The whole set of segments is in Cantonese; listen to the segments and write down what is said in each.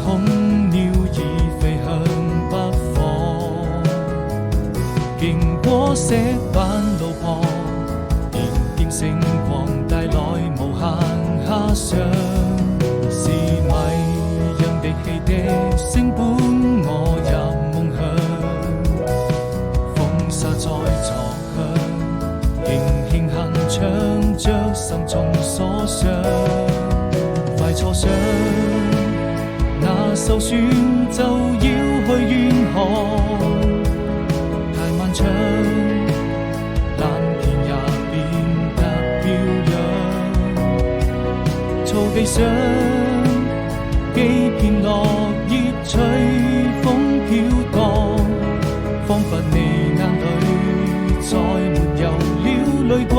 空鳥已飛向北方，經過石板路旁，點點星光帶來無限遐想，是迷人的汽笛聲伴我入夢鄉，風沙在作響，輕輕哼唱着心中所想，快坐上那艘船就要去遠航，太漫長，藍天也變得飄揚，草地上幾片落葉隨風飄蕩，彷彿你眼裏再沒有了淚光，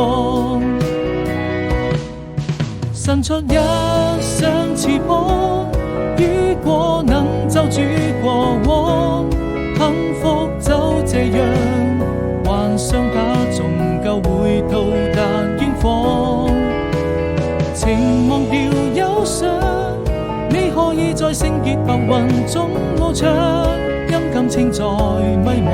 伸出一雙翅膀，雨過能就住過往，幸福就這樣，幻想它終究會到達遠方，情忘掉憂傷，你可以在聖潔白雲中翱翔，因感情在迷茫，